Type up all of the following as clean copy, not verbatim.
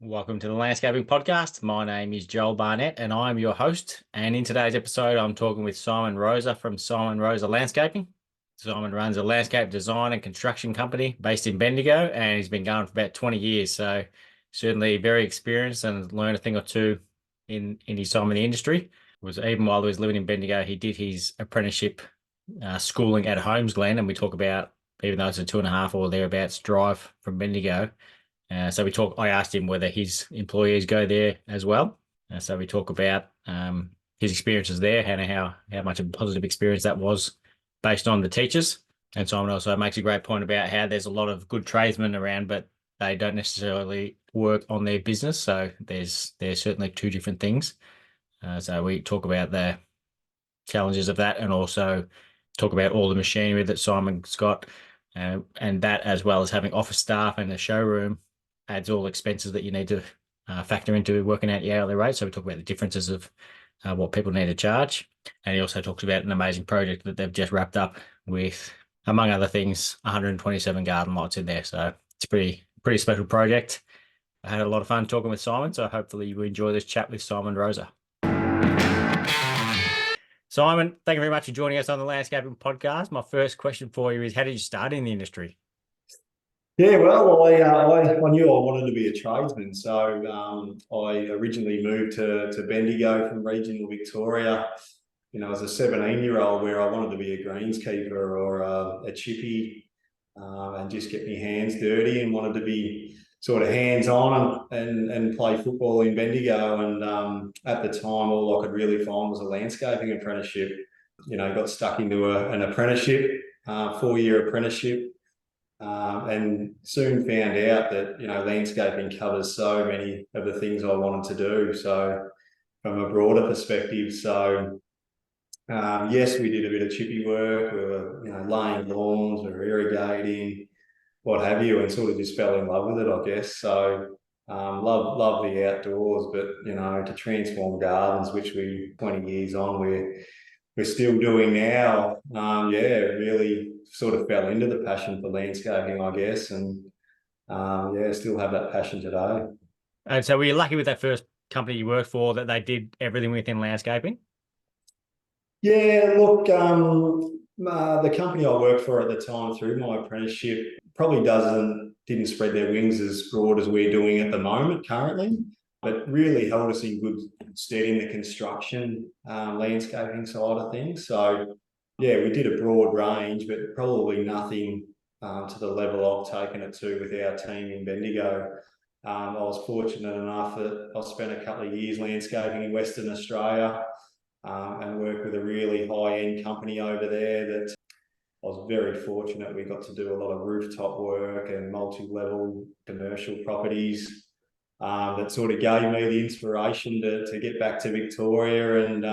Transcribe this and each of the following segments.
Welcome to the Landscaping Podcast. My name is Joel Barnett and I'm your host. And in today's episode, I'm talking with Simon Rosa from Simon Rosa Landscaping. Simon runs a landscape design and construction company based in Bendigo, and he's been going for about 20 years. So certainly very experienced and learned a thing or two in his time in the industry. Even while he was living in Bendigo, he did his apprenticeship schooling at Holmsglen, and we talk about, even though it's a 2.5 or thereabouts drive from Bendigo, I asked him whether his employees go there as well. So we talk about his experiences there and how much of a positive experience that was based on the teachers. And Simon also makes a great point about how there's a lot of good tradesmen around, but they don't necessarily work on their business. So there's certainly two different things. So we talk about the challenges of that, and also talk about all the machinery that Simon's got, and that, as well as having office staff and a showroom, adds all expenses that you need to factor into working out your hourly rate. So we talk about the differences of what people need to charge. And he also talks about an amazing project that they've just wrapped up with, among other things, 127 garden lots in there. So it's a pretty special project. I had a lot of fun talking with Simon, so hopefully you enjoy this chat with Simon Rosa. Simon, thank you very much for joining us on the Landscaping Podcast. My first question for you is, how did you start in the industry? Yeah, well, I knew I wanted to be a tradesman, so I originally moved to Bendigo from regional Victoria, as a 17-year-old, where I wanted to be a greenskeeper or a chippy, and just get my hands dirty, and wanted to be sort of hands-on and play football in Bendigo. And at the time, all I could really find was a landscaping apprenticeship. Got stuck into an apprenticeship, 4-year apprenticeship. And soon found out that, landscaping covers so many of the things I wanted to do. So from a broader perspective, yes, we did a bit of chippy work. We were, laying lawns, we were irrigating, what have you, and sort of just fell in love with it, I guess. So love the outdoors, but, to transform gardens, which 20 years on, we're still doing now. Really sort of fell into the passion for landscaping, I guess, and still have that passion today. And so were you lucky with that first company you worked for that they did everything within landscaping? Yeah, look, the company I worked for at the time through my apprenticeship probably didn't spread their wings as broad as we're doing at the moment currently, but really held us in good stead in the construction landscaping side of things. So yeah, we did a broad range, but probably nothing to the level I've taken it to with our team in Bendigo. I was fortunate enough that I spent a couple of years landscaping in Western Australia, and worked with a really high-end company over there that I was very fortunate. We got to do a lot of rooftop work and multi-level commercial properties. That sort of gave me the inspiration to get back to Victoria and,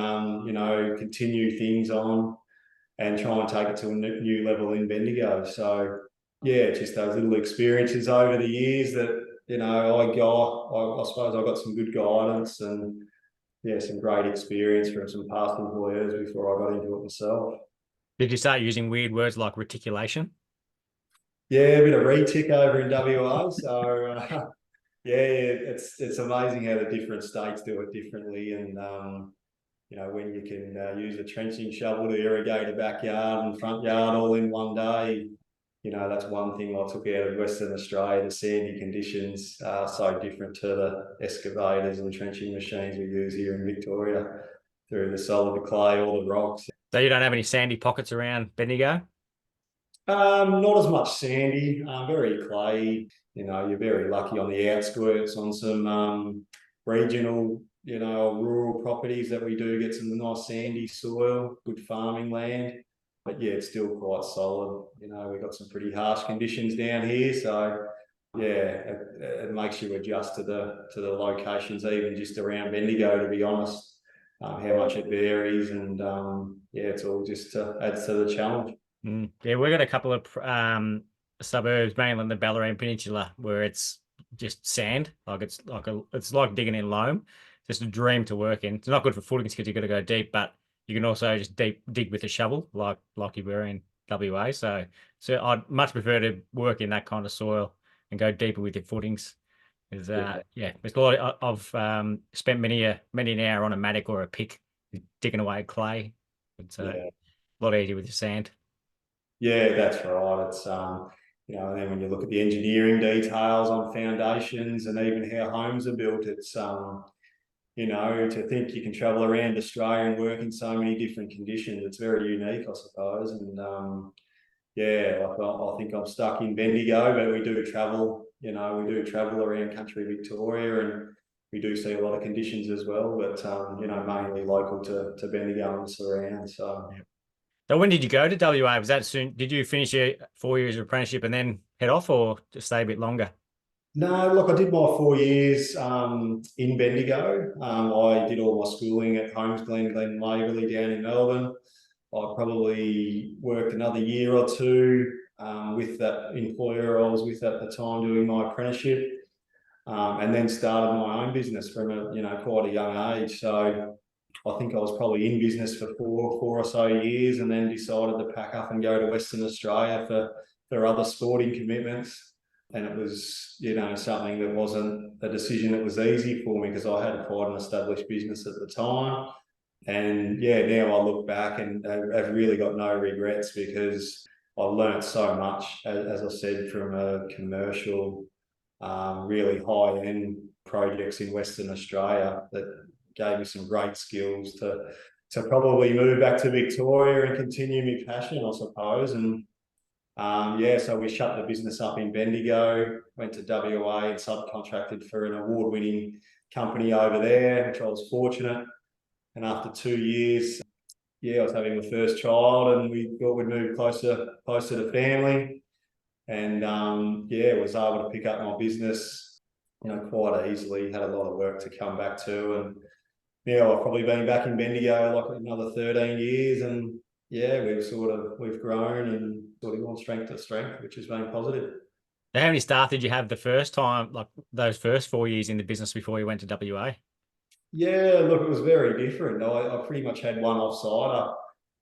continue things on and try and take it to a new level in Bendigo. So yeah, just those little experiences over the years that, I suppose I got some good guidance and, yeah, some great experience from some past employers before I got into it myself. Did you start using weird words like reticulation? Yeah, a bit of retic over in WA. So yeah, it's amazing how the different states do it differently. And when you can use a trenching shovel to irrigate a backyard and front yard all in one day, that's one thing I took out of Western Australia. The sandy conditions are so different to the excavators and trenching machines we use here in Victoria, through the solid clay, all the rocks. So you don't have any sandy pockets around Bendigo? Not as much sandy, very clay. You're very lucky on the outskirts on some regional, rural properties that we do get some nice sandy soil, good farming land. But yeah, it's still quite solid. We've got some pretty harsh conditions down here, so yeah, it makes you adjust to the locations, even just around Bendigo, to be honest. How much it varies, and it's all just adds to the challenge. Yeah, we've got a couple of suburbs, mainly in the Bellarine Peninsula, where it's just sand. It's like digging in loam. Just a dream to work in. It's not good for footings because you've got to go deep, but you can also just dig with a shovel, like you were in WA. So I'd much prefer to work in that kind of soil and go deeper with your footings. Is Yeah, yeah, there's a lot. I've spent many an hour on a mattock or a pick digging away at clay. It's a yeah, lot easier with your sand. yeah. That's right. It's and then when you look at the engineering details on foundations and even how homes are built, it's to think you can travel around Australia and work in so many different conditions. It's very unique, I suppose. And yeah, like I think I'm stuck in Bendigo, but we do travel. We do travel around country Victoria, and we do see a lot of conditions as well. But mainly local to Bendigo and surround. So. Yeah. So when did you go to WA? Was that soon? Did you finish your 4 years of apprenticeship and then head off, or just stay a bit longer? No, look, I did my 4 years in Bendigo. I did all my schooling at Holmsglen, Glen Waverley down in Melbourne. I probably worked another year or two with that employer I was with at the time doing my apprenticeship, and then started my own business from quite a young age. So I think I was probably in business for four or so years, and then decided to pack up and go to Western Australia for other sporting commitments. And it was something that wasn't a decision that was easy for me because I had quite an established business at the time. And yeah, now I look back and I've really got no regrets because I learned so much, as I said, from a commercial, really high end projects in Western Australia that gave me some great skills to probably move back to Victoria and continue my passion, I suppose. And yeah, so we shut the business up in Bendigo, went to WA and subcontracted for an award-winning company over there, which I was fortunate. And after 2 years, yeah, I was having my first child, and we thought we'd move closer to family. And yeah, was able to pick up my business, quite easily. Had a lot of work to come back to, and yeah, I've probably been back in Bendigo like another 13 years, and yeah, we've grown and sort of gone strength to strength, which has been positive. How many staff did you have the first time, like those first 4 years in the business before you went to WA? Yeah, look, it was very different. I pretty much had one offsider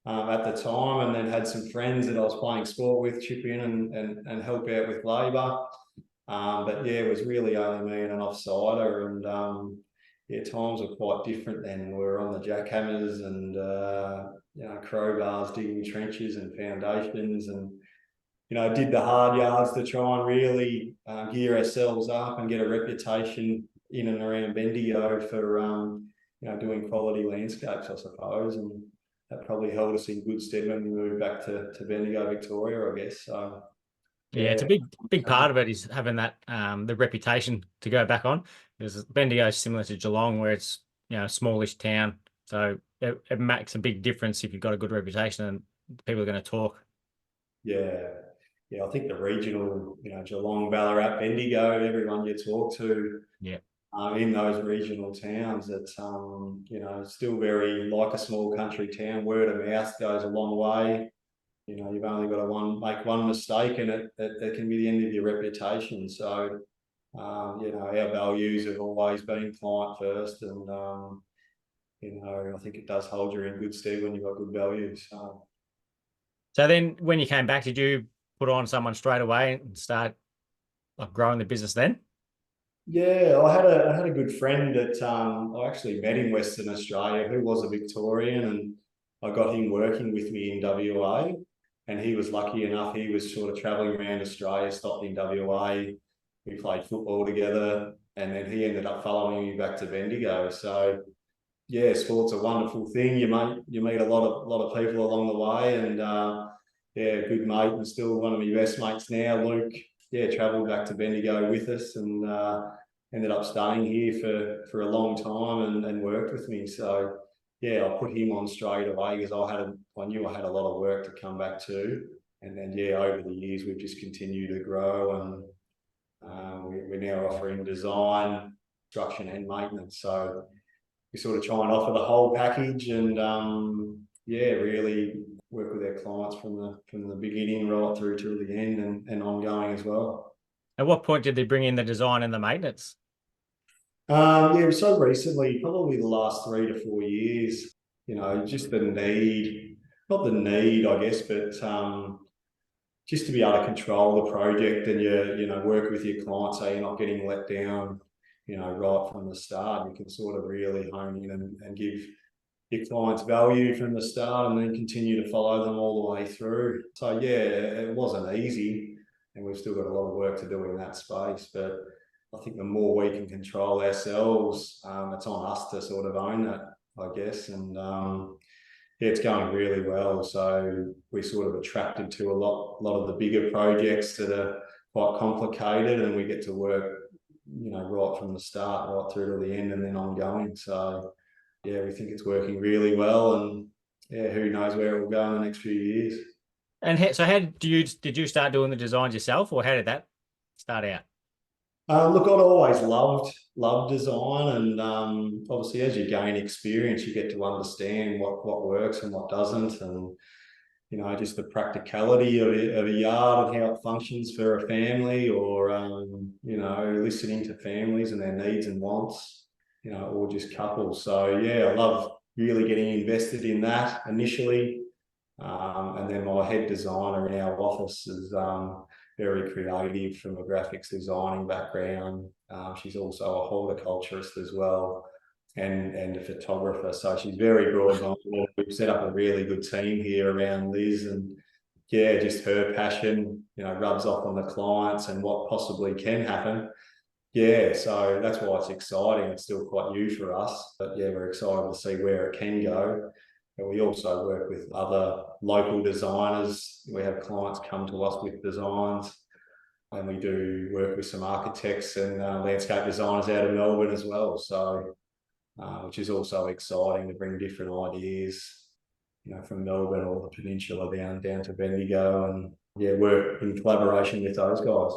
at the time, and then had some friends that I was playing sport with chip in and help out with labour. But yeah, it was really only me and an offsider, and yeah, times were quite different then. We were on the jackhammers and crowbars, digging trenches and foundations, and did the hard yards to try and really gear ourselves up and get a reputation in and around Bendigo for doing quality landscapes, I suppose, and that probably held us in good stead when we moved back to Bendigo, Victoria, I guess. So Yeah, it's yeah, a big part of it is having that the reputation to go back on. Because Bendigo is similar to Geelong, where it's a smallish town, so it makes a big difference if you've got a good reputation and people are going to talk. yeah, yeah. I think the regional, Geelong, Ballarat, Bendigo, everyone you talk to Yeah. in those regional towns, it's still very like a small country town. Word of mouth goes a long way. You've only got to make one mistake, and it can be the end of your reputation. So, our values have always been client first, and I think it does hold you in good stead when you've got good values. So. So then, when you came back, did you put on someone straight away and start like growing the business then? Yeah, I had a good friend that I actually met in Western Australia who was a Victorian, and I got him working with me in WA. And he was lucky enough; he was sort of travelling around Australia, stopped in WA. We played football together, and then he ended up following me back to Bendigo. So yeah, sport's a wonderful thing. You meet a lot of people along the way, and yeah, good mate, and still one of my best mates now, Luke. Yeah, travelled back to Bendigo with us, and ended up staying here for a long time and worked with me. So yeah, I put him on straight away because I knew I had a lot of work to come back to, and then yeah, over the years we've just continued to grow, and we're now offering design, construction, and maintenance. So we sort of try and offer the whole package, and yeah, really work with our clients from the beginning right through to the end, and ongoing as well. At what point did they bring in the design and the maintenance? Yeah, so recently, probably the last 3 to 4 years, just the need, not the need, I guess, but just to be able to control the project and work with your clients so you're not getting let down right from the start. You can sort of really hone in and give your clients value from the start and then continue to follow them all the way through. So yeah, it wasn't easy, and we've still got a lot of work to do in that space. But I think the more we can control ourselves, it's on us to sort of own that, I guess. And yeah, it's going really well. So we sort of attracted to a lot of the bigger projects that are quite complicated, and we get to work, right from the start, right through to the end, and then ongoing. So yeah, we think it's working really well, and yeah, who knows where it will go in the next few years. And so how did you start doing the designs yourself, or how did that start out? Look, I'd always loved design, and obviously as you gain experience, you get to understand what works and what doesn't, and just the practicality of a yard and how it functions for a family, or listening to families and their needs and wants, or just couples. So yeah, I love really getting invested in that initially. And then my head designer in our office is very creative from a graphics designing background. She's also a horticulturist as well, and a photographer. So she's very broad-minded. We've set up a really good team here around Liz, and yeah, just her passion, rubs off on the clients and what possibly can happen. Yeah, so that's why it's exciting. It's still quite new for us, but yeah, we're excited to see where it can go. And we also work with other local designers. We have clients come to us with designs, and we do work with some architects and landscape designers out of Melbourne as well. So, which is also exciting to bring different ideas, from Melbourne or the peninsula down to Bendigo, and yeah, work in collaboration with those guys.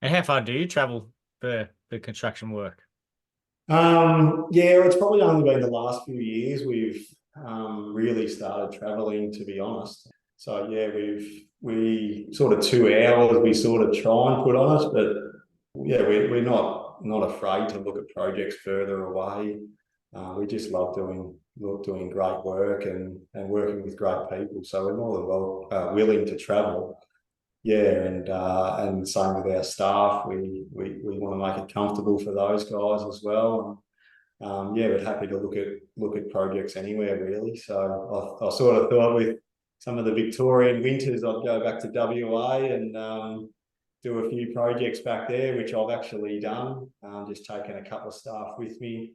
And how far do you travel for construction work? Yeah, it's probably only been the last few years we've really started traveling, to be honest. So yeah, we sort of 2 hours we sort of try and put on it, but yeah, we're not afraid to look at projects further away. We just love doing great work and working with great people. So we're more than willing to travel. Yeah, and same with our staff. We want to make it comfortable for those guys as well. Yeah, but happy to look at projects anywhere really. So I sort of thought with some of the Victorian winters, I'd go back to WA and do a few projects back there, which I've actually done. Just taken a couple of staff with me.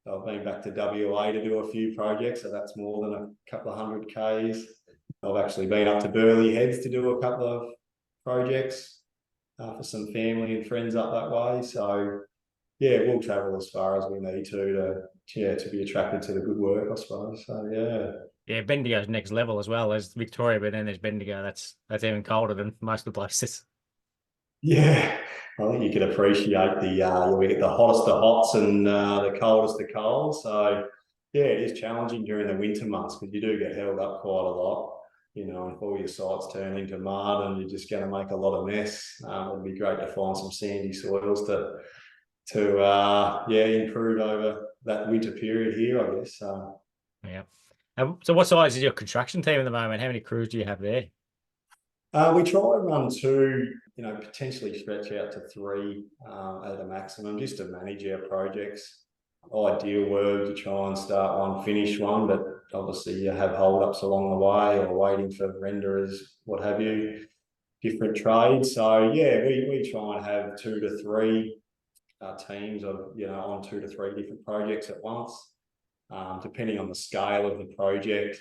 So I've been back to WA to do a few projects, so that's more than a couple of 100 Ks. I've actually been up to Burleigh Heads to do a couple of projects for some family and friends up that way. So yeah, we'll travel as far as we need to be attracted to the good work, I suppose. So yeah. Yeah, Bendigo's next level as well as Victoria, but then there's Bendigo. That's even colder than most of the places. Yeah, I think you can appreciate we get the hottest of hots and the coldest of cold. So yeah, it is challenging during the winter months because you do get held up quite a lot. And if all your sites turn into mud and you're just going to make a lot of mess, it'd be great to find some sandy soils to improve over that winter period here, I guess. Yeah. So what size is your construction team at the moment? How many crews do you have there? We try and run two, potentially stretch out to three at a maximum, just to manage our projects. Ideal were to try and start one, finish one, but obviously you have hold-ups along the way or waiting for renderers, what have you, different trades. So yeah, we try and have 2 to 3 teams of, on 2 to 3 different projects at once. Depending on the scale of the project,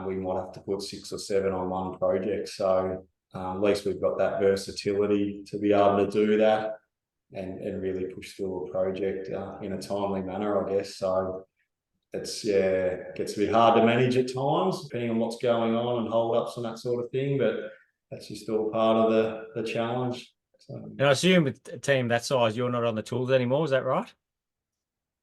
we might have to put 6 or 7 on one project. So at least we've got that versatility to be able to do that and really push through a project in a timely manner, I guess. So it gets a bit hard to manage at times, depending on what's going on and hold-ups and that sort of thing. But that's just all part of the challenge. So, And I assume with a team that size, you're not on the tools anymore. Is that right?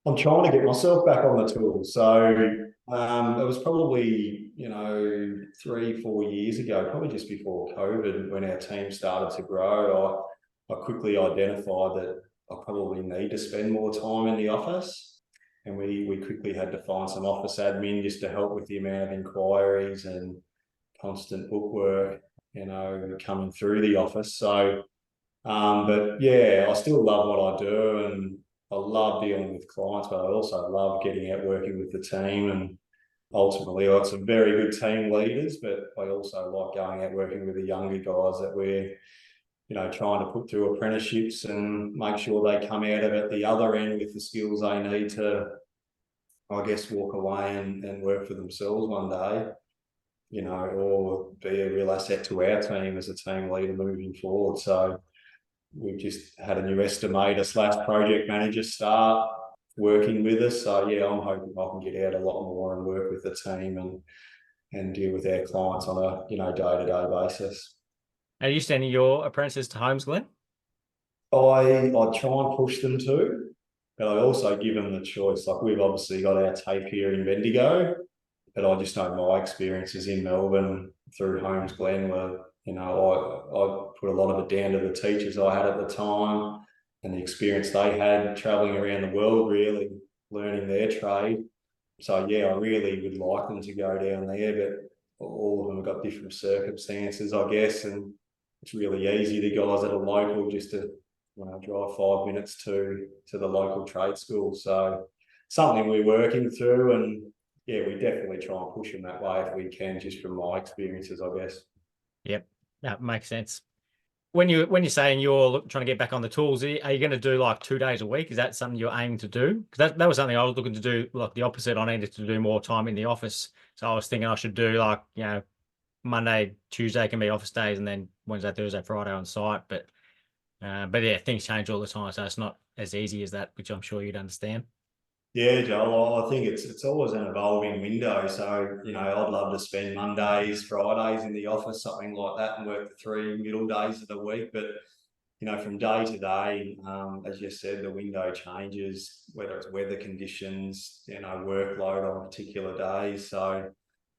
I'm trying to get myself back on the tools. So it was probably, 3-4 years ago, probably just before COVID, when our team started to grow. I quickly identified that I probably need to spend more time in the office. And we quickly had to find some office admin just to help with the amount of inquiries and constant bookwork, coming through the office. So But yeah, I still love what I do, and I love dealing with clients, but I also love getting out working with the team. And ultimately, I got some very good team leaders, but I also like going out working with the younger guys that we're, trying to put through apprenticeships and make sure they come out of it the other end with the skills they need to, I guess, walk away and work for themselves one day, or be a real asset to our team as a team leader moving forward. So we've just had a new estimator / project manager start working with us. So yeah, I'm hoping I can get out a lot more and work with the team and deal with our clients on a day-to-day basis. Are you sending your apprentices to Holmsglen? I try and push them to, but I also give them the choice. Like, we've obviously got our tape here in Bendigo, but I just know my experiences in Melbourne through Holmsglen were, I put a lot of it down to the teachers I had at the time and the experience they had travelling around the world, really learning their trade. So yeah, I really would like them to go down there, but all of them have got different circumstances, I guess, and it's really easy, the guys that are local, just to drive 5 minutes to the local trade school. So something we're working through, and yeah, we definitely try and push them that way if we can, just from my experiences, I guess. Yep, that makes sense. When you're saying you're trying to get back on the tools, are you going to do like 2 days a week? Is that something you're aiming to do? Because that was something I was looking to do, like the opposite. I needed to do more time in the office, so I was thinking I should do like Monday, Tuesday can be office days, and then Wednesday, Thursday, Friday on site. But yeah, things change all the time, so it's not as easy as that, which I'm sure you'd understand. Yeah, Joel, I think it's always an evolving window. So, I'd love to spend Mondays, Fridays in the office, something like that, and work the 3 middle days of the week. But, from day to day, as you said, the window changes, whether it's weather conditions, workload on particular days. So,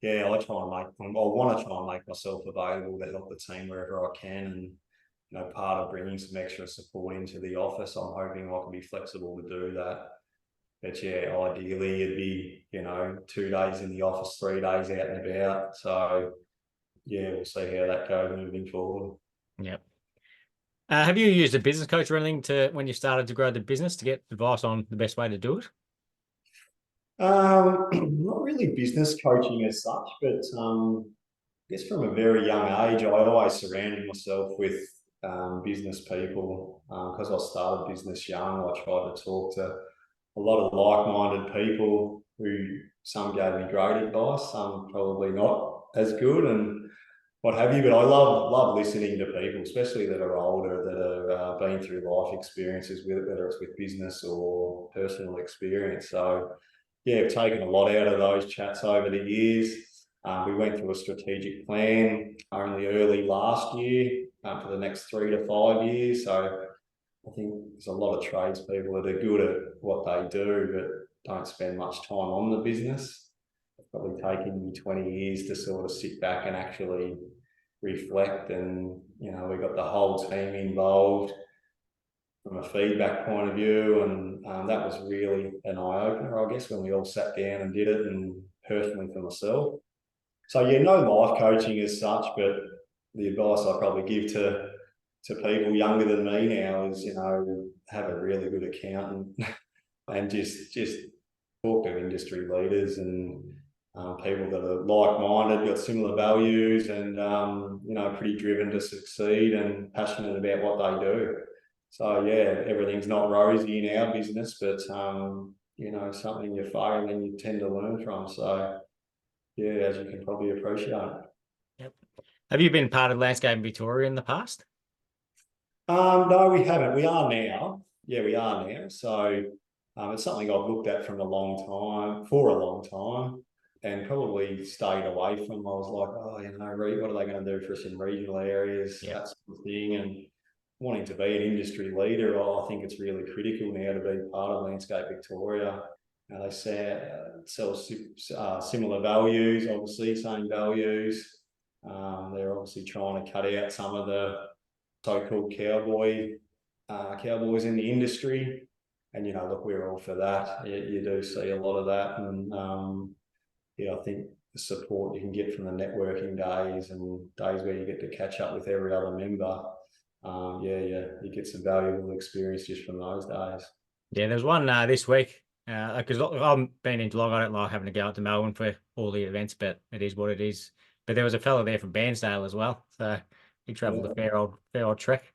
yeah, I want to try and make myself available to help the team wherever I can. And, part of bringing some extra support into the office, I'm hoping I can be flexible to do that. But yeah, ideally it'd be, 2 days in the office, 3 days out and about. So yeah, we'll see how that goes moving forward. Yep. Have you used a business coach or anything when you started to grow the business to get advice on the best way to do it? Not really business coaching as such, but I guess from a very young age, I always surrounded myself with business people because I started business young. I tried to talk to a lot of like-minded people who, some gave me great advice, some probably not as good and what have you. But I love listening to people, especially that are older, that have been through life experiences, whether it's with business or personal experience. So yeah, I've taken a lot out of those chats over the years. We went through a strategic plan only early last year for the next 3 to 5 years. So I think there's a lot of tradespeople that are good at what they do, but don't spend much time on the business. It's probably taken me 20 years to sort of sit back and actually reflect. And, we got the whole team involved from a feedback point of view. And that was really an eye-opener, I guess, when we all sat down and did it, and personally for myself. So yeah, no life coaching as such, but the advice I probably give to people younger than me now is, have a really good accountant and just talk to industry leaders and people that are like-minded, got similar values, and pretty driven to succeed and passionate about what they do. So yeah, everything's not rosy in our business, but something you fail and you tend to learn from. So yeah, as you can probably appreciate. Yep. Have you been part of Landscaping Victoria in the past? No, we haven't. We are now. Yeah, we are now. So it's something I've looked at for a long time, and probably stayed away from. I was like, oh, what are they going to do for us in regional areas, Yep. that sort of thing. And wanting to be an industry leader, I think it's really critical now to be part of Landscape Victoria. They sell similar values, obviously, same values. They're obviously trying to cut out some of the so-called cowboys in the industry. And, look, we're all for that. You do see a lot of that. And, I think the support you can get from the networking days and days where you get to catch up with every other member, you get some valuable experience just from those days. Yeah, there's one this week. Because I've been in Geelong, I don't like having to go out to Melbourne for all the events, but it is what it is. But there was a fellow there from Bairnsdale as well, so he travelled a Yeah. fair old trek.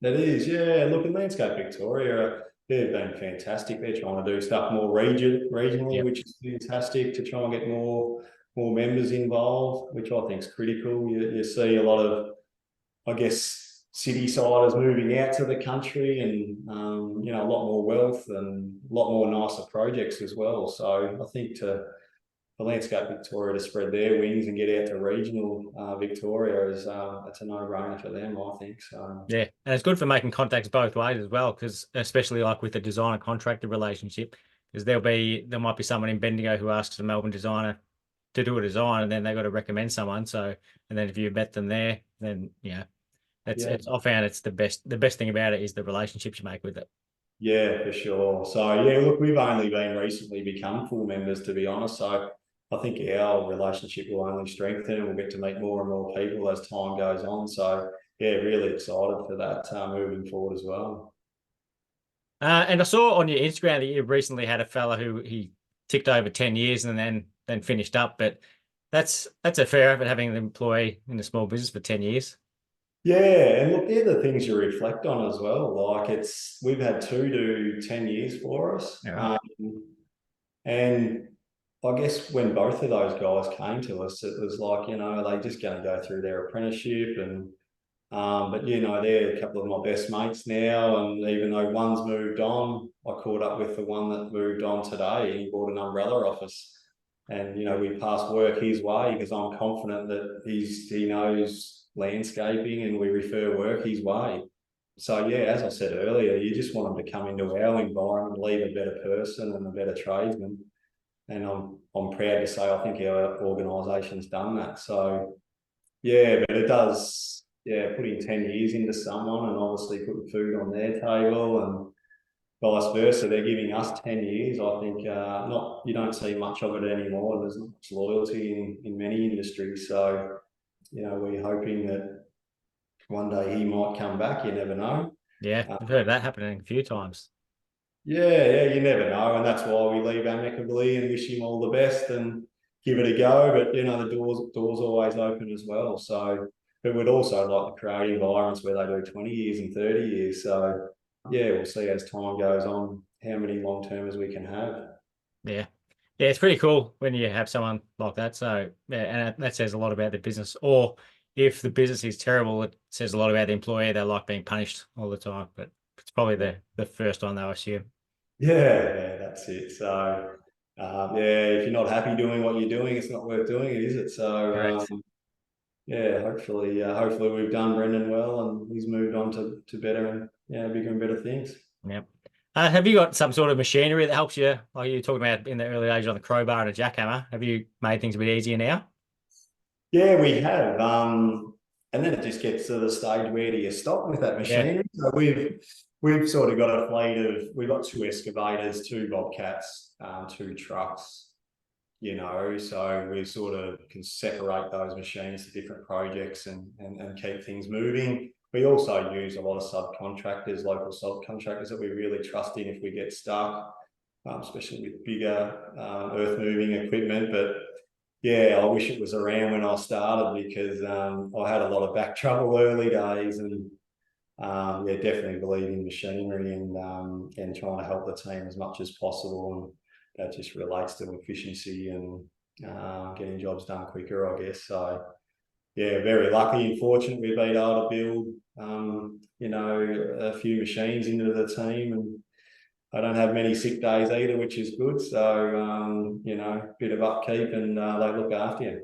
That is, yeah. Look, in Landscape Victoria, they've been fantastic. They're trying to do stuff more regionally, Yep. which is fantastic to try and get more members involved, which I think is critical. You see a lot of, I guess, city-siders moving out to the country, and a lot more wealth and a lot more nicer projects as well. So I think for Landscape Victoria to spread their wings and get out to regional Victoria is it's a no-brainer for them, I think. So. Yeah, and it's good for making contacts both ways as well, because especially like with the designer contractor relationship, because there might be someone in Bendigo who asks a Melbourne designer to do a design, and then they got to recommend someone. So, and then if you met them there, then Yeah, it's I found it's the best thing about it is the relationships you make with it. yeah, for sure. So yeah, look, we've only been recently become full members, to be honest. So I think our relationship will only strengthen, and we'll get to meet more and more people as time goes on. So yeah, really excited for that moving forward as well. And I saw on your Instagram that you recently had a fella who he ticked over 10 years and then finished up, but that's a fair effort having an employee in a small business for 10 years. Yeah, and look, they're the things you reflect on as well. Like we've had two do 10 years for us. Yeah. And I guess when both of those guys came to us, it was like, are they just going to go through their apprenticeship? And but they're a couple of my best mates now. And even though one's moved on, I caught up with the one that moved on today. He bought an umbrella office. And we passed work his way because I'm confident that he knows landscaping, and we refer work his way. So yeah, as I said earlier, you just want them to come into our environment, leave a better person and a better tradesman. And I'm proud to say I think our organisation's done that. So yeah, but it does, yeah, putting 10 years into someone and obviously putting food on their table and vice versa. They're giving us 10 years. I think not you don't see much of it anymore. There's not much loyalty in many industries. So, we're hoping that one day he might come back. You never know. Yeah, Uh, I've heard that happening a few times. yeah, you never know. And that's why we leave amicably and wish him all the best and give it a go. But the door's always open as well. So, but we'd also like to create environments where they do 20 years and 30 years. So yeah, we'll see as time goes on how many long termers we can have. Yeah. Yeah, it's pretty cool when you have someone like that. So, yeah, and that says a lot about the business. Or if the business is terrible, it says a lot about the employee. They like being punished all the time. But it's probably the first one they'll assume. Yeah, that's it. So yeah, if you're not happy doing what you're doing, it's not worth doing it, is it? So Correct. yeah, hopefully we've done Brendan well, and he's moved on to better and bigger and better things. Yep. Have you got some sort of machinery that helps you, like you were talking about in the early days on the crowbar and a jackhammer? Have you made things a bit easier now? Yeah, we have. And then it just gets to the stage where do you stop with that Yeah. machinery? So we've sort of got a fleet of we've got two excavators, two bobcats, two trucks, so we sort of can separate those machines to different projects and keep things moving. We also use a lot of subcontractors, local subcontractors that we really trust in if we get stuck, especially with bigger earth moving equipment. But yeah, I wish it was around when I started because I had a lot of back trouble early days, and yeah, definitely believe in machinery and trying to help the team as much as possible, and that just relates to efficiency and getting jobs done quicker, I guess. So yeah, very lucky and fortunate we've been able to build a few machines into the team, and I don't have many sick days either, which is good. So bit of upkeep, and they look after you.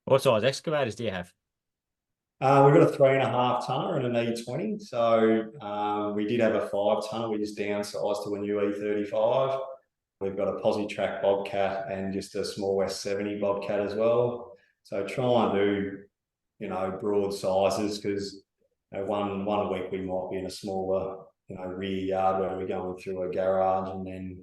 What size excavators do you have? We've got a 3.5 tonner and an E20. So we did have a 5 tonner. We just downsized to a new E35. We've got a Positrack Bobcat and just a small S70 Bobcat as well. So try and do, broad sizes because one week we might be in a smaller, rear yard where we're going through a garage, and then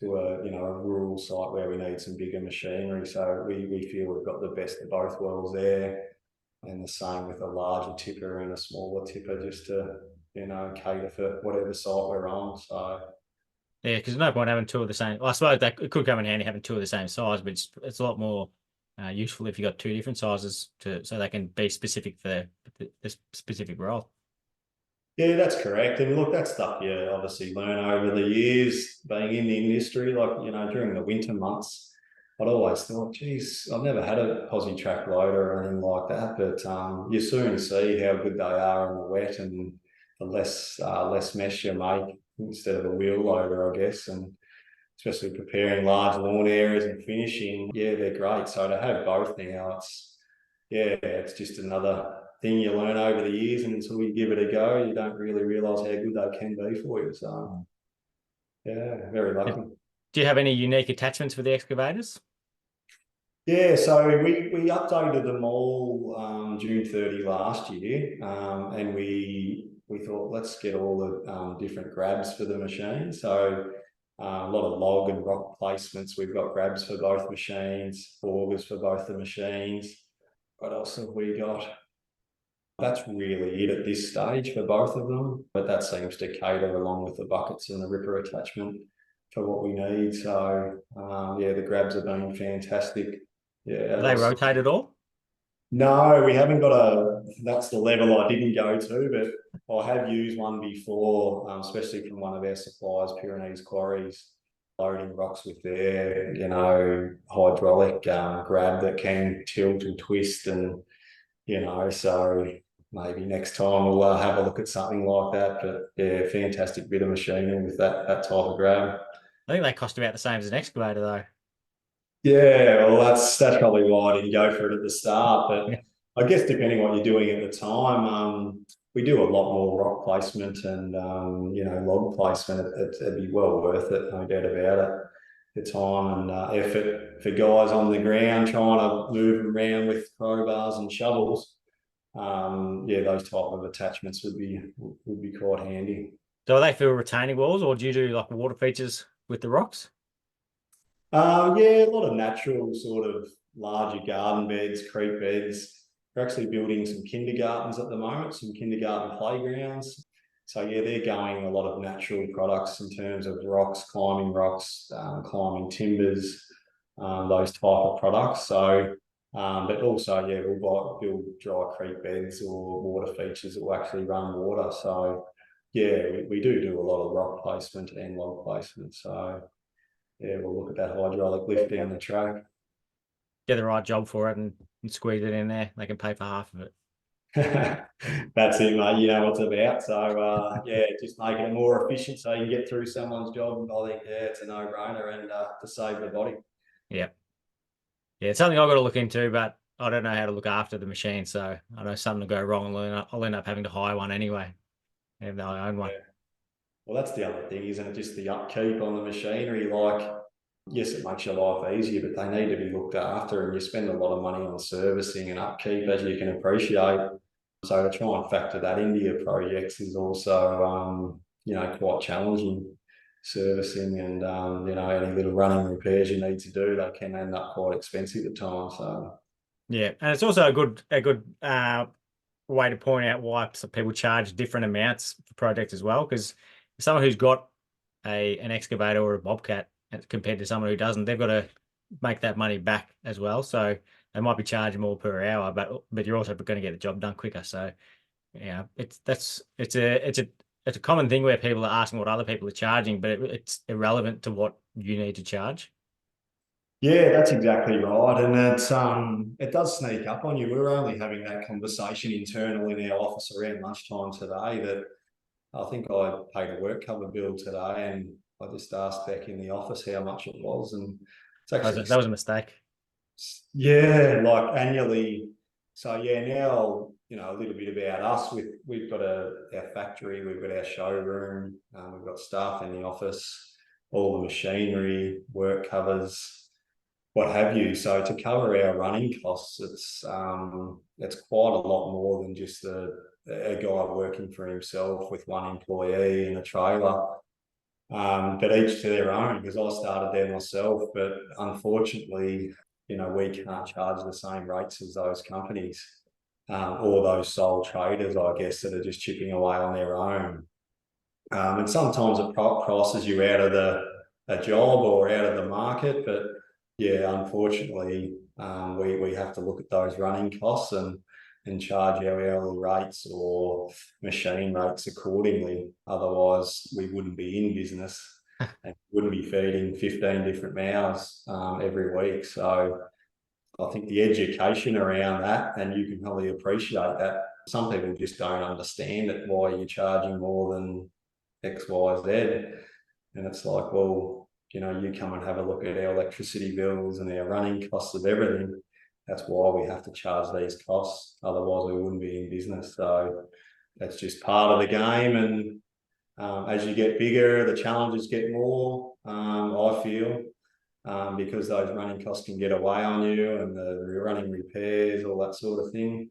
to a rural site where we need some bigger machinery. So we feel we've got the best of both worlds there. And the same with a larger tipper and a smaller tipper, just to, cater for whatever site we're on. So Yeah, because there's no point having two of the same. Well, I suppose that it could come in handy having two of the same size, but it's a lot more useful if you got two different sizes so they can be specific for the specific role. yeah, that's correct. And look, that's stuff you obviously learn over the years being in the industry. Like, during the winter months, I'd always thought, geez, I've never had a posi track loader or anything like that. But you soon see how good they are in the wet, and the less mess you make instead of a wheel loader, I guess. And especially preparing large lawn areas and finishing, yeah, they're great. So to have both now, it's just another thing you learn over the years, and until you give it a go, you don't really realise how good they can be for you. So, yeah, very lucky. Do you have any unique attachments for the excavators? Yeah, so we updated them all June 30 last year, and we thought let's get all the different grabs for the machine. So a lot of log and rock placements. We've got grabs for both machines, augers for both the machines. What else have we got? That's really it at this stage for both of them, but that seems to cater along with the buckets and the ripper attachment for what we need. So yeah, the grabs have been fantastic. Yeah, Do they rotate at all? no, we haven't got that's the level I didn't go to, but I have used one before, especially from one of our suppliers, Pyrenees Quarries, loading rocks with their, hydraulic grab that can tilt and twist, and, so maybe next time we'll have a look at something like that. But yeah, fantastic bit of machining with that type of grab. I think they cost about the same as an excavator, though. Yeah, well, that's probably why I didn't go for it at the start. Yeah. But I guess depending what you're doing at the time, we do a lot more rock placement and log placement. It'd be well worth it, no doubt about it. The time and effort for guys on the ground trying to move them around with crowbars and shovels. Yeah, those type of attachments would be quite handy. Do they fill retaining walls, or do you do like water features with the rocks? Yeah, a lot of natural sort of larger garden beds, creek beds. We're actually building some kindergartens at the moment, some kindergarten playgrounds. So yeah, they're going a lot of natural products in terms of rocks, climbing timbers, those type of products. So, but also yeah, we'll build dry creek beds or water features that will actually run water. So yeah, we do a lot of rock placement and log placement. So yeah, we'll look at that hydraulic lift down the track. Get the right job for it and squeeze it in there. They can pay for half of it. That's it, mate. You know what it's about. So yeah, just making it more efficient so you can get through someone's job. I think yeah, it's a no-brainer, and to save the body. Yeah. Yeah, it's something I've got to look into, but I don't know how to look after the machine. So I know something will go wrong. I'll end up having to hire one anyway, even though I own one. Yeah. Well, that's the other thing, isn't it? Just the upkeep on the machinery. Like, yes, it makes your life easier, but they need to be looked after, and you spend a lot of money on servicing and upkeep, as you can appreciate. So to try and factor that into your projects is also, quite challenging. Servicing and any little running repairs you need to do, they can end up quite expensive at times. So Yeah, and it's also a good way to point out why some people charge different amounts for projects as well. Because someone who's got an excavator or a bobcat compared to someone who doesn't, they've got to make that money back as well. So they might be charging more per hour, but you're also going to get the job done quicker. So yeah, it's a common thing where people are asking what other people are charging, but it's irrelevant to what you need to charge. yeah, that's exactly right, and it does sneak up on you. We were only having that conversation internal in our office around lunchtime today, that I think I paid a work cover bill today, and I just asked back in the office how much it was, and it's actually That was a mistake. yeah, like annually. So yeah, now a little bit about us. We've got our factory, we've got our showroom, we've got staff in the office, all the machinery, work covers, what have you. So to cover our running costs, it's quite a lot more than just a guy working for himself with one employee in a trailer. But each to their own, because I started there myself, but unfortunately, we can't charge the same rates as those companies. or those sole traders, I guess, that are just chipping away on their own. And sometimes it prices you out of a job or out of the market. But yeah, unfortunately, we have to look at those running costs and charge our hourly rates or machine rates accordingly. Otherwise, we wouldn't be in business and wouldn't be feeding 15 different mouths every week. So I think the education around that, and you can probably appreciate that. Some people just don't understand it, why you're charging more than X, Y, Z. And it's like, well, you come and have a look at our electricity bills and our running costs of everything. That's why we have to charge these costs. Otherwise, we wouldn't be in business. So that's just part of the game. And as you get bigger, the challenges get more, I feel, because those running costs can get away on you, and the running repairs, all that sort of thing,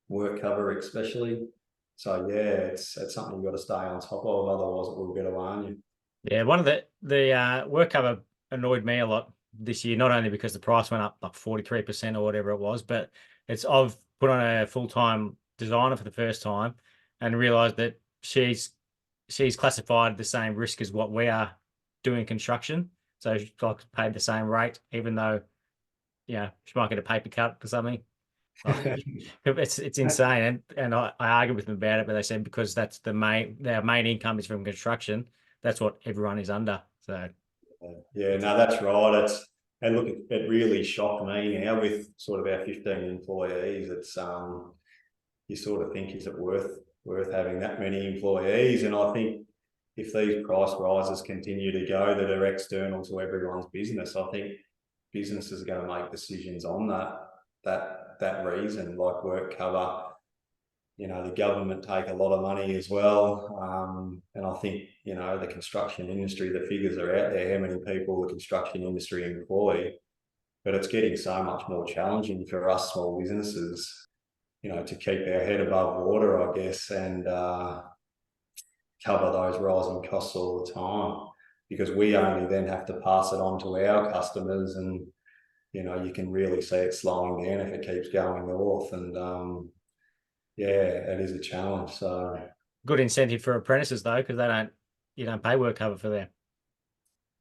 work cover especially. So yeah, it's something you've got to stay on top of, otherwise it will get away on you. Yeah, one of the work cover annoyed me a lot this year, not only because the price went up like 43% or whatever it was, but I've put on a full-time designer for the first time and realized that she's classified the same risk as what we are doing construction. So she's like paid the same rate, even though, she might get a paper cut or something. It's insane, and I argued with them about it, but they said because that's their main income is from construction, that's what everyone is under. So yeah, no, that's right. And look, it really shocked me now with sort of our 15 employees. It's you sort of think, is it worth having that many employees? And I think if these price rises continue to go that are external to everyone's business, I think businesses are going to make decisions on that reason, like work cover. The government take a lot of money as well. And I think, the construction industry, the figures are out there, how many people the construction industry employ, but it's getting so much more challenging for us small businesses, to keep our head above water, I guess, and cover those rising costs all the time, because we only then have to pass it on to our customers. And, you can really see it slowing down if it keeps going north. And yeah, it is a challenge. So good incentive for apprentices though, because you don't pay work cover for them.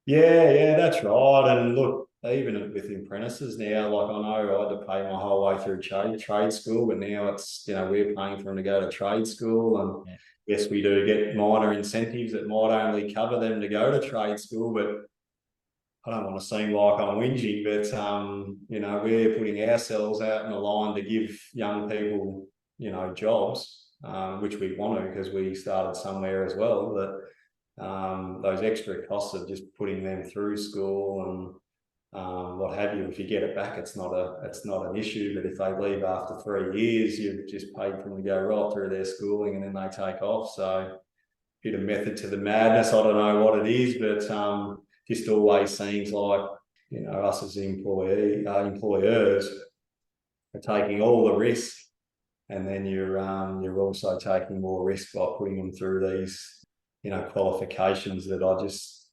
yeah, that's right. And look, even with apprentices now, like I know I had to pay my whole way through trade school, but now it's, we're paying for them to go to trade school. And yes, we do get minor incentives that might only cover them to go to trade school, but I don't want to seem like I'm whinging, but we're putting ourselves out in the line to give young people, jobs, which we want to, because we started somewhere as well. But those extra costs of just putting them through school and what have you, if you get it back, it's not an issue. But if they leave after 3 years, you've just paid for them to go right through their schooling and then they take off. So bit of method to the madness. I don't know what it is, but just always seems like, us as employers are taking all the risk, and then you're also taking more risk by putting them through these, qualifications that I just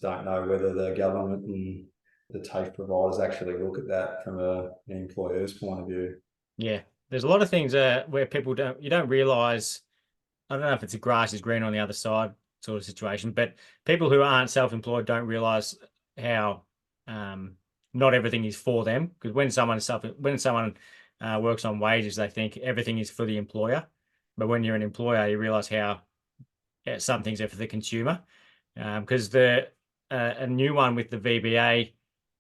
don't know whether the government and the TAFE providers actually look at that from an employer's point of view. Yeah, there's a lot of things where people don't realise. I don't know if it's a grass is green on the other side sort of situation, but people who aren't self-employed don't realize how not everything is for them. Because when someone works on wages, they think everything is for the employer, but when you're an employer, you realize how some things are for the consumer. Because a new one with the VBA,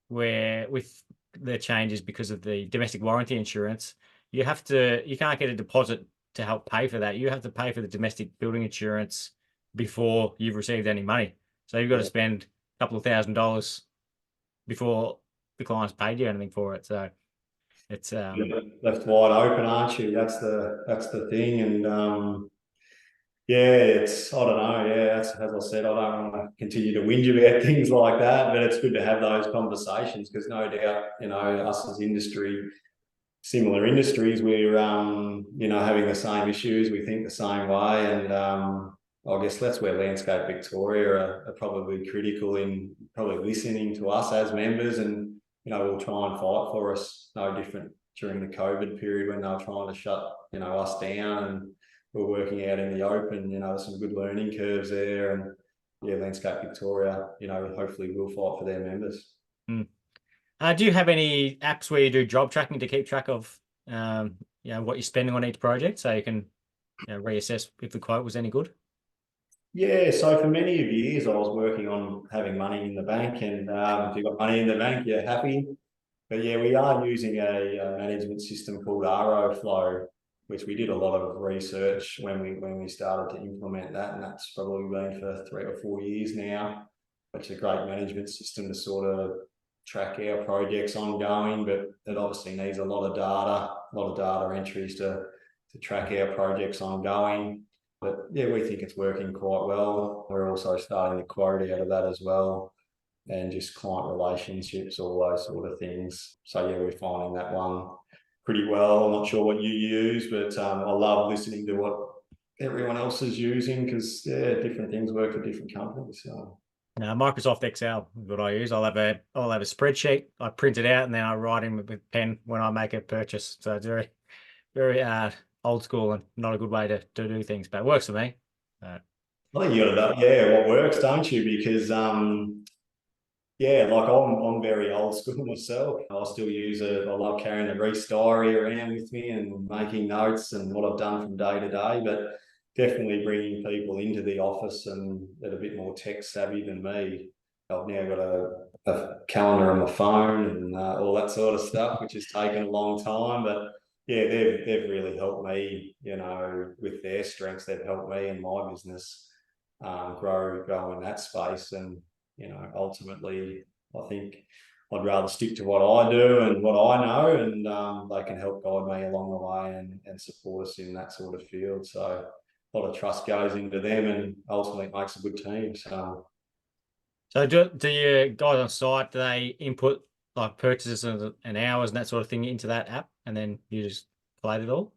where with the changes because of the domestic warranty insurance, you can't get a deposit to help pay for that. You have to pay for the domestic building insurance before you've received any money. So you've got to spend a couple of $1,000s before the client's paid you anything for it. So it's left wide open, aren't you? That's the thing. And yeah, it's, I don't know. Yeah, as I said, I don't want to continue to whinge about things like that, but it's good to have those conversations, because no doubt, us as similar industries, we're having the same issues. We think the same way, and I guess that's where Landscape Victoria are probably critical in probably listening to us as members, and we'll try and fight for us no different during the COVID period when they were trying to shut, us down, and we're working out in the open. There's some good learning curves there, and yeah, Landscape Victoria, hopefully will fight for their members. Mm. Do you have any apps where you do job tracking to keep track of, what you're spending on each project, so you can reassess if the quote was any good? Yeah, so for many of years, I was working on having money in the bank, and if you've got money in the bank, you're happy. But yeah, we are using a management system called Flow, which we did a lot of research when we started to implement that, and that's probably been for 3 or 4 years now. Which is a great management system to sort of track our projects ongoing, but it obviously needs a lot of data entries to track our projects ongoing. But yeah, we think it's working quite well. We're also starting to quote out of that as well, and just client relationships, all those sort of things. So yeah, we're finding that one pretty well. I'm not sure what you use, but I love listening to what everyone else is using, because yeah, different things work for different companies. So. Microsoft Excel is what I use. I'll have a spreadsheet. I print it out and then I write in with pen when I make a purchase. So it's very, very old school and not a good way to do things, but it works for me. I think you got to know, yeah, what works, don't you? Because yeah, like I'm very old school myself. I still use it. I love carrying the Reese diary around with me and making notes and what I've done from day to day. But definitely bringing people into the office and that are a bit more tech savvy than me. I've now got a calendar on my phone and all that sort of stuff, which has taken a long time. But yeah, they've really helped me, with their strengths. They've helped me in my business grow in that space. And ultimately, I think I'd rather stick to what I do and what I know, and they can help guide me along the way and support us in that sort of field. So a lot of trust goes into them, and ultimately it makes a good team. So do your guys on site, do they input like purchases and hours and that sort of thing into that app, and then you just collate it all?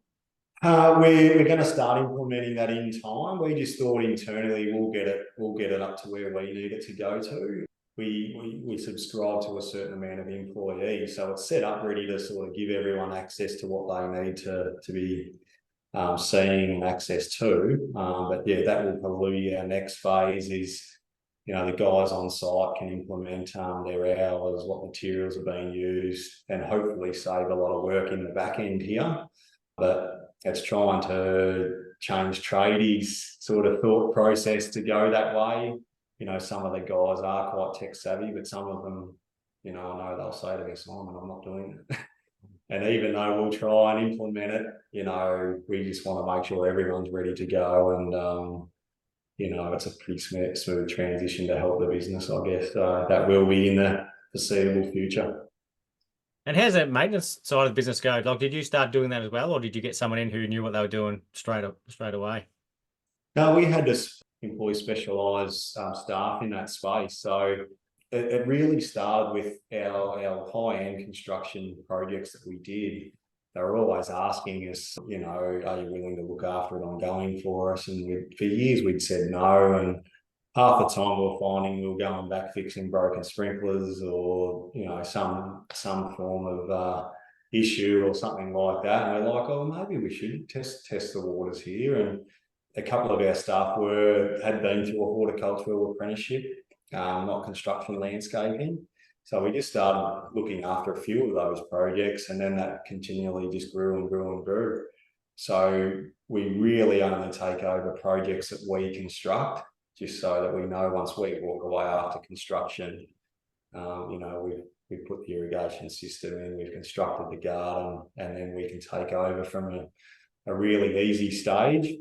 We're going to start implementing that in time. We just thought internally we'll get it up to where we need it to go to. We subscribe to a certain amount of employees, so it's set up ready to sort of give everyone access to what they need to be seeing and access to. But yeah, that will probably be our next phase. Is the guys on site can implement their hours, what materials are being used, and hopefully save a lot of work in the back end here. But it's trying to change tradies' sort of thought process to go that way. Some of the guys are quite tech savvy, but some of them, I know they'll say to me, Simon, I'm not doing it. And even though we'll try and implement it, we just want to make sure everyone's ready to go. And, it's a pretty smooth transition to help the business, I guess. That will be in the foreseeable future. And how's that maintenance side of the business go? Like, did you start doing that as well, or did you get someone in who knew what they were doing straight away? No, we had to employ specialised staff in that space. So it really started with our high-end construction projects that we did. They were always asking us, are you willing to look after it ongoing for us? And for years we'd said no. And half the time we were finding we were going back fixing broken sprinklers or, some form of issue or something like that. And we're like, oh, maybe we should test the waters here. And a couple of our staff had been through a horticultural apprenticeship, not construction landscaping. So we just started looking after a few of those projects, and then that continually just grew and grew and grew. So we really only take over projects that we construct, just so that we know once we walk away after construction, we've put the irrigation system in, we've constructed the garden, and then we can take over from a really easy stage.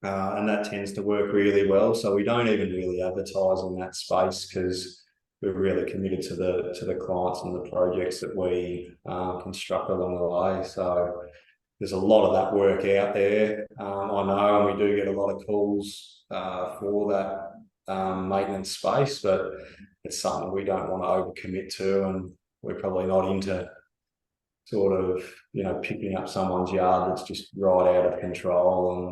And that tends to work really well. So we don't even really advertise in that space, because we're really committed to the clients and the projects that we construct along the way. So there's a lot of that work out there. I know, and we do get a lot of calls for that maintenance space, but it's something we don't want to overcommit to, and we're probably not into sort of picking up someone's yard that's just right out of control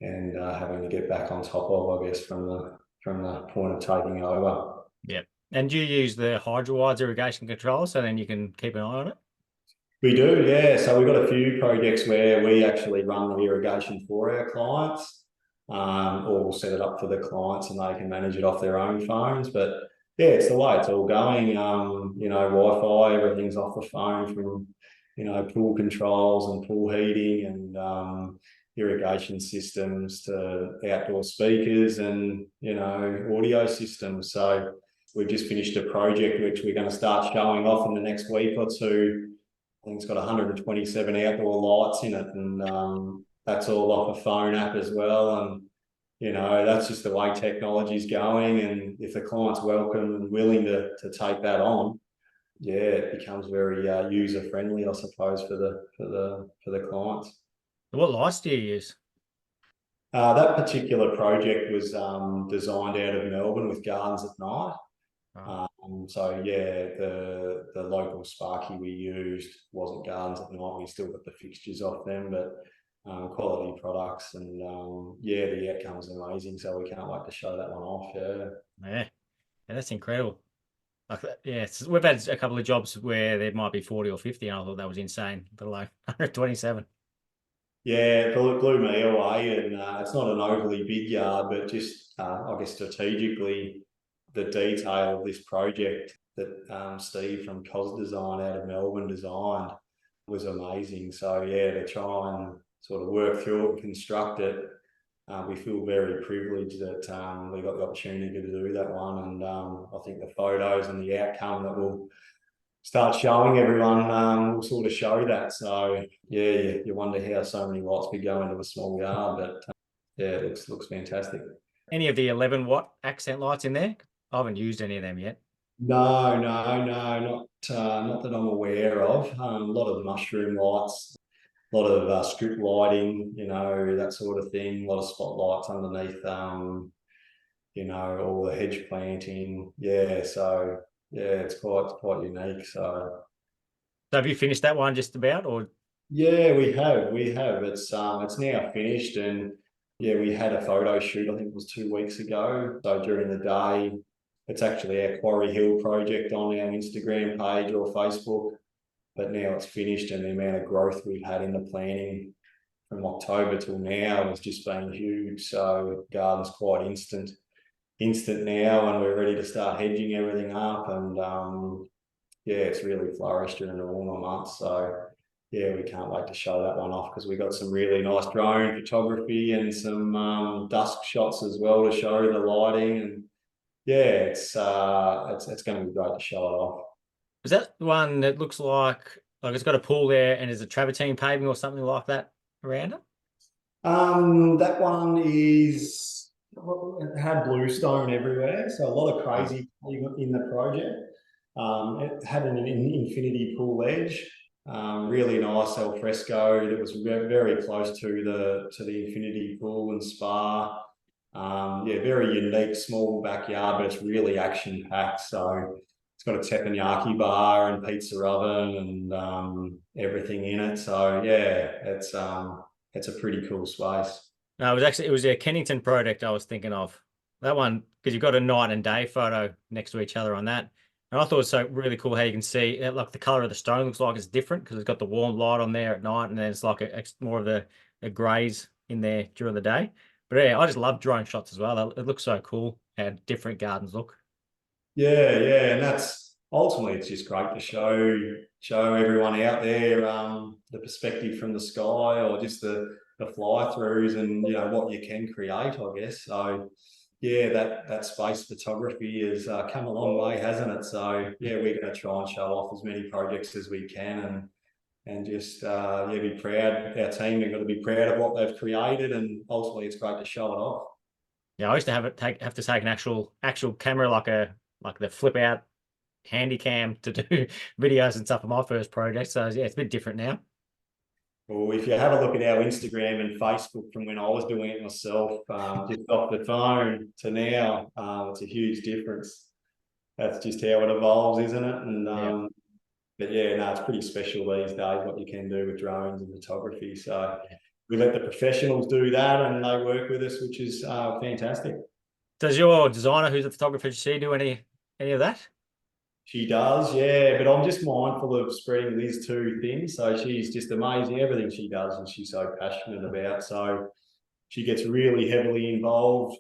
and having to get back on top of, I guess, from the point of taking over. Yeah. And do you use the hydro-wise irrigation control so then you can keep an eye on it? We do, yeah. So we've got a few projects where we actually run the irrigation for our clients, or we'll set it up for the clients and they can manage it off their own phones. But yeah, it's the way it's all going. Wi-Fi, everything's off the phone from, pool controls and pool heating and irrigation systems to outdoor speakers and, audio systems. So we've just finished a project which we're going to start showing off in the next week or two. I think it's got 127 outdoor lights in it, and that's all off a phone app as well. And that's just the way technology's going. And if the client's welcome and willing to take that on, yeah, it becomes very user friendly, I suppose, for the clients. What lights do you use? That particular project was designed out of Melbourne with Gardens at Night. Oh, So yeah, the local Sparky we used wasn't Gardens at Night. We still got the fixtures off them, but quality products, and yeah, the outcome's amazing. So we can't wait to show that one off. Yeah. yeah, that's incredible. Like, yeah, we've had a couple of jobs where there might be 40 or 50, and I thought that was insane, but like 127. Yeah, it blew me away, and it's not an overly big yard, but just I guess strategically, the detail of this project that Steve from Cos Design out of Melbourne designed was amazing. So yeah, to try and sort of work through it and construct it, we feel very privileged that we got the opportunity to do that one, and I think the photos and the outcome that we'll start showing everyone will sort of show that. So yeah, you wonder how so many lights could go into a small yard, but yeah, it looks fantastic. Any of the 11-watt accent lights in there? I haven't used any of them yet. No, no, no, not that I'm aware of. A lot of mushroom lights, a lot of strip lighting, that sort of thing. A lot of spotlights underneath, all the hedge planting. Yeah, so yeah, it's quite unique. So So have you finished that one just about, or? yeah, we have. It's now finished, and yeah, we had a photo shoot. I think it was 2 weeks ago. So during the day, it's actually our Quarry Hill project on our Instagram page or Facebook. But now it's finished, and the amount of growth we've had in the planning from October till now has just been huge. So garden's quite instant now, and we're ready to start hedging everything up. And yeah, it's really flourished during the warmer months. So yeah, we can't wait to show that one off, because we got some really nice drone photography and some dusk shots as well to show the lighting. And yeah, it's going to be great to show it off. Is that the one that looks like it's got a pool there and there's a travertine paving or something like that around it? That one is, it had bluestone everywhere, so a lot of crazy in the project. It had an infinity pool edge, really nice al fresco that was very close to the infinity pool and spa. Yeah, very unique, small backyard, but it's really action packed. So it's got a teppanyaki bar and pizza oven and everything in it. So yeah, it's a pretty cool space. No, it was a Kennington project I was thinking of. That one, because you've got a night and day photo next to each other on that. And I thought it was so really cool how you can see like the color of the stone looks like it's different because it's got the warm light on there at night, and then it's like more of the grays in there during the day. But yeah, I just love drone shots as well. It looks so cool how different gardens look. Yeah, and that's ultimately, it's just great to show everyone out there the perspective from the sky, or just the fly throughs, and what you can create, I guess. So yeah, that space photography has come a long way, hasn't it? So yeah, we're going to try and show off as many projects as we can, and just yeah, be proud. Our team have got to be proud of what they've created, and ultimately, it's great to show it off. Yeah, I used to have to take an actual camera like the flip out handy cam to do videos and stuff for my first project. So yeah, it's a bit different now. Well, if you have a look at our Instagram and Facebook from when I was doing it myself, just off the phone to now, it's a huge difference. That's just how it evolves, isn't it? And Yeah. but yeah, no, it's pretty special these days what you can do with drones and photography. So we let the professionals do that, and they work with us, which is fantastic. Does your designer, who's a photographer, she do any of that? She does, yeah, but I'm just mindful of spreading Liz too thin. So she's just amazing, everything she does, and she's so passionate about. So she gets really heavily involved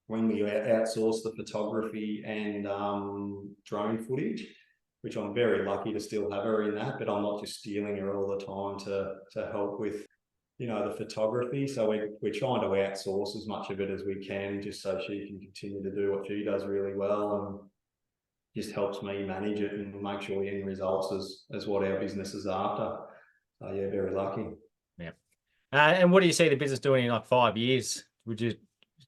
when we outsource the photography and drone footage, which I'm very lucky to still have her in that, but I'm not just stealing her all the time to help with, the photography. So we're trying to outsource as much of it as we can, just so she can continue to do what she does really well, and just helps me manage it and make sure the end results as what our business is after. So yeah, very lucky. Yeah. And what do you see the business doing in like 5 years? Would you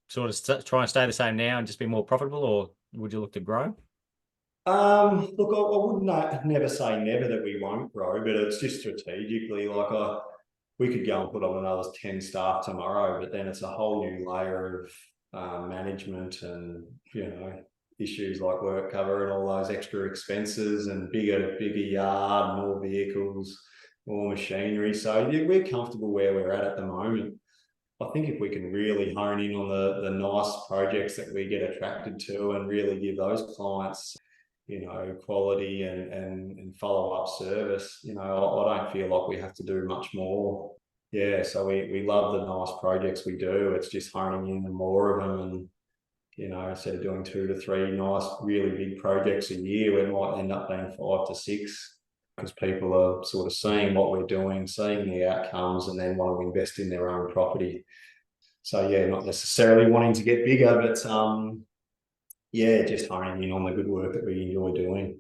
sort of try and stay the same now and just be more profitable, or would you look to grow? Look, I wouldn't never say never that we won't grow, but it's just strategically. We could go and put on another 10 staff tomorrow, but then it's a whole new layer of management and issues like work cover and all those extra expenses and bigger yard, more vehicles, more machinery. So yeah, we're comfortable where we're at the moment. I think if we can really hone in on the nice projects that we get attracted to and really give those clients, quality and follow-up service, I don't feel like we have to do much more. Yeah, so we love the nice projects we do. It's just honing in on more of them, and instead of doing 2 to 3 nice, really big projects a year, we might end up being 5 to 6, because people are sort of seeing what we're doing, seeing the outcomes, and then want to invest in their own property. So yeah, not necessarily wanting to get bigger, but yeah, just honing in on the good work that we enjoy doing.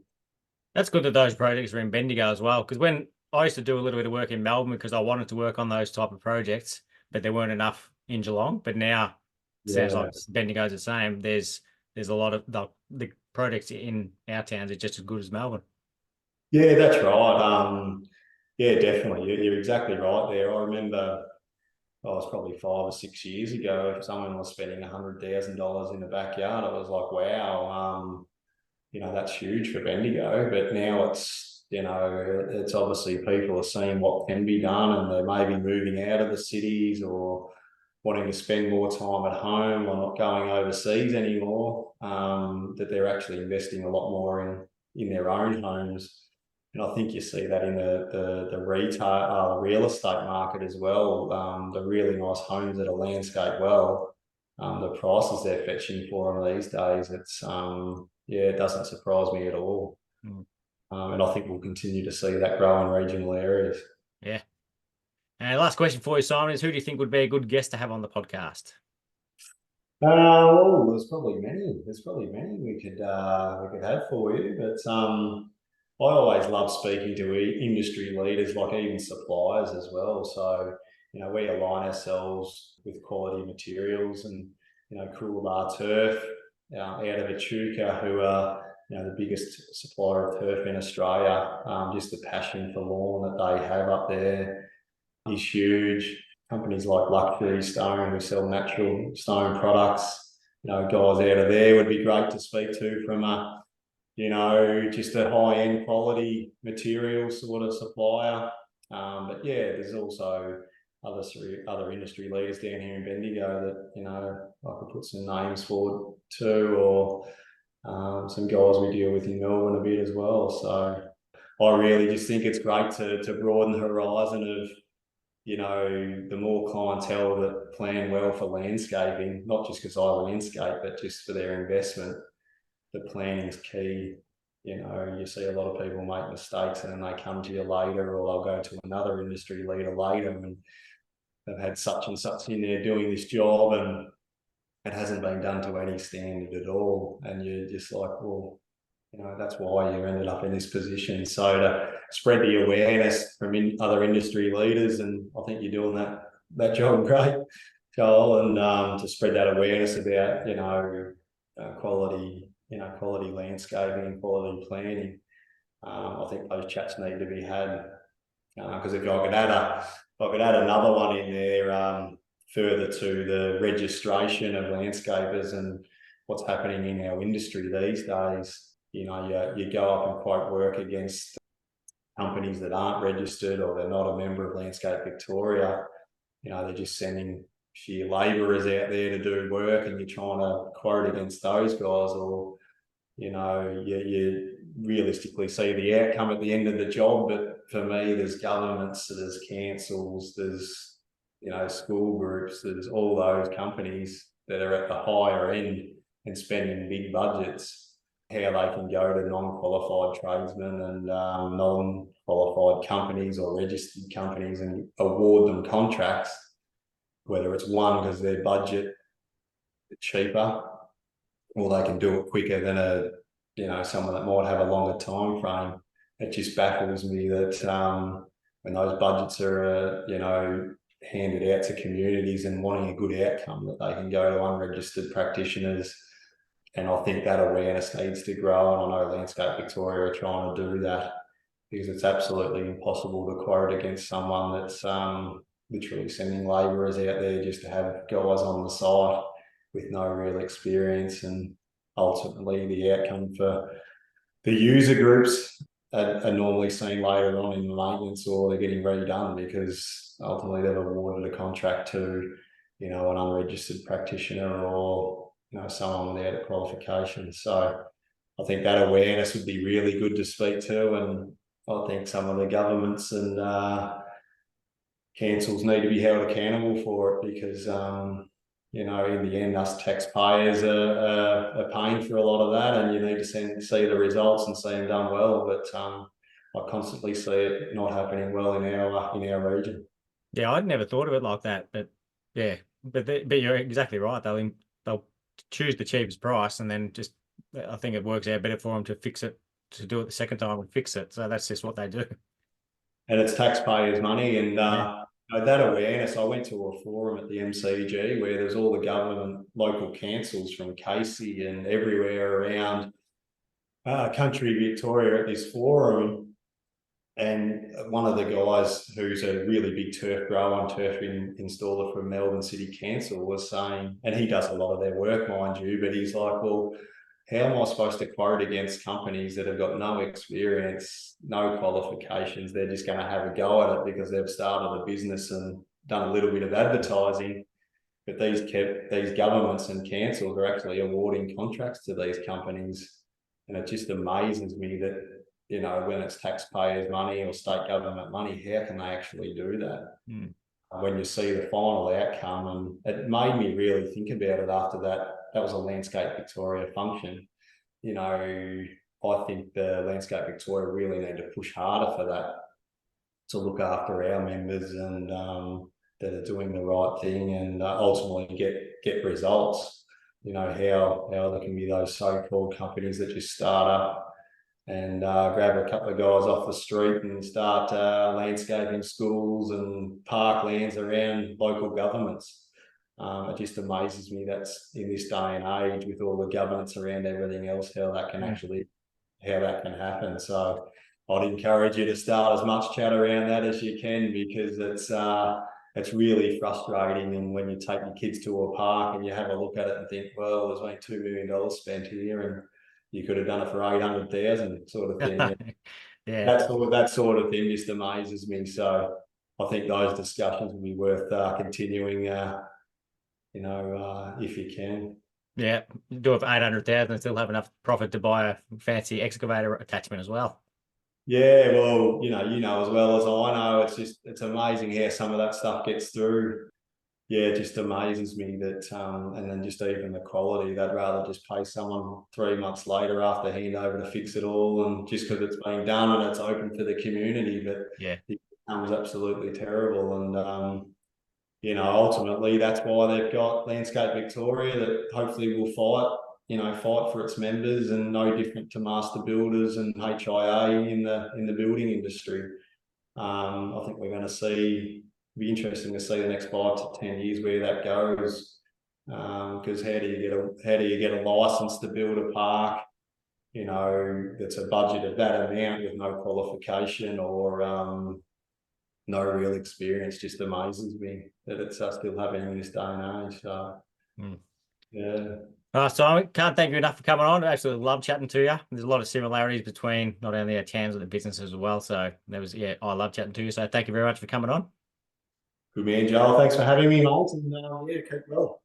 That's good that those projects are in Bendigo as well, because when I used to do a little bit of work in Melbourne because I wanted to work on those type of projects, but there weren't enough in Geelong. But now it sounds Yeah, like Bendigo's the same. There's a lot of the projects in our towns are just as good as Melbourne. yeah, that's right. Yeah, definitely. You're exactly right there. I remember I was probably 5 or 6 years ago, if someone was spending $100,000 in the backyard, I was like, wow, that's huge for Bendigo. But now it's obviously people are seeing what can be done, and they're maybe moving out of the cities or wanting to spend more time at home or not going overseas anymore, that they're actually investing a lot more in their own homes. And I think you see that in the retail, real estate market as well. The really nice homes that are landscaped well, the prices they're fetching for them these days, it doesn't surprise me at all. Mm. And I think we'll continue to see that grow in regional areas. Yeah. And last question for you, Simon, is who do you think would be a good guest to have on the podcast? Well, there's probably many. There's probably many we could have for you, but I always love speaking to industry leaders, like even suppliers as well. So we align ourselves with quality materials, and Coolabah Turf out of Echuca, who are the biggest supplier of turf in Australia. Just the passion for lawn that they have up there is huge. Companies like Luxury Stone, who sell natural stone products, guys out of there would be great to speak to from just a high-end quality material sort of supplier. But yeah, there's also other industry leaders down here in Bendigo that I could put some names forward to, or some guys we deal with in Melbourne a bit as well. So I really just think it's great to broaden the horizon of the more clientele that plan well for landscaping, not just because I landscape, but just for their investment. The planning is key. You see a lot of people make mistakes and then they come to you later, or they'll go to another industry leader later and they've had such and such in there doing this job, and it hasn't been done to any standard at all. And you're just like, well, that's why you ended up in this position. So to spread the awareness from other industry leaders, and I think you're doing that job great, Joel, and to spread that awareness about quality landscaping and quality planning. I think those chats need to be had, because if I could add another one in there, further to the registration of landscapers and what's happening in our industry these days. You go up and quote work against companies that aren't registered, or they're not a member of Landscape Victoria. They're just sending sheer labourers out there to do work, and you're trying to quote against those guys, or you realistically see the outcome at the end of the job. But for me, there's governments, there's councils, there's, school groups, there's all those companies that are at the higher end and spending big budgets, how they can go to non-qualified tradesmen and non-qualified companies or registered companies and award them contracts, whether it's one because their budget is cheaper, or they can do it quicker than someone that might have a longer time frame. It just baffles me that when those budgets are handed out to communities and wanting a good outcome, that they can go to unregistered practitioners. And I think that awareness needs to grow. And I know Landscape Victoria are trying to do that, because it's absolutely impossible to quote against someone that's literally sending labourers out there just to have guys on the site with no real experience. And ultimately the outcome for the user groups are normally seen later on in maintenance, or they're getting redone because ultimately they've awarded a contract to, an unregistered practitioner or, someone without a qualification. So I think that awareness would be really good to speak to. And I think some of the governments and councils need to be held accountable for it, because in the end, us taxpayers are paying for a lot of that, and you need to see the results and see them done well. But I constantly see it not happening well in our region. Yeah, I'd never thought of it like that, but yeah, but you're exactly right. They'll choose the cheapest price, and then just, I think it works out better for them to fix it, to do it the second time and fix it. So that's just what they do. And it's taxpayers' money, and that awareness. I went to a forum at the MCG where there's all the government, local councils from Casey and everywhere around country Victoria at this forum. And one of the guys who's a really big turf grower and turf installer from Melbourne City Council was saying, and he does a lot of their work, mind you, but he's like, well, how am I supposed to quote against companies that have got no experience, no qualifications? They're just going to have a go at it because they've started a business and done a little bit of advertising. But these governments and councils are actually awarding contracts to these companies. And it just amazes me that, when it's taxpayers' money or state government money, how can they actually do that? When you see the final outcome. And it made me really think about it after that. That was a Landscape Victoria function. I think the Landscape Victoria really need to push harder for that, to look after our members and that are doing the right thing, and ultimately get results. How there can be those so-called companies that just start up and grab a couple of guys off the street and start landscaping schools and parklands around local governments. It just amazes me that's in this day and age, with all the governance around everything else, how that can happen. So I'd encourage you to start as much chat around that as you can, because it's really frustrating. And when you take your kids to a park and you have a look at it and think, well, there's only $2 million spent here, and you could have done it for 800,000, sort of thing. Yeah, that sort of thing just amazes me. So I think those discussions will be worth continuing. If you can. Yeah, do it for 800,000 and still have enough profit to buy a fancy excavator attachment as well. Yeah, well, you know as well as I know, it's amazing how some of that stuff gets through. Yeah, it just amazes me that, and then just even the quality. They'd rather just pay someone 3 months later after handover to fix it all, and just because it's been done and it's open for the community. But yeah, it becomes absolutely terrible. And ultimately that's why they've got Landscape Victoria, that hopefully will fight for its members, and no different to master builders and HIA in the building industry. I think we're going to see. Be interesting to see the next 5 to 10 years where that goes. Because how do you get a license to build a park? That's a budget of that amount with no qualification or no real experience. Just amazes me that it's still happening in this day and age. So, yeah. Simon, can't thank you enough for coming on. I absolutely love chatting to you. There's a lot of similarities between not only our towns but the businesses as well. So I love chatting to you. So thank you very much for coming on. Good man, Joel. Thanks for having me, mate. And keep well.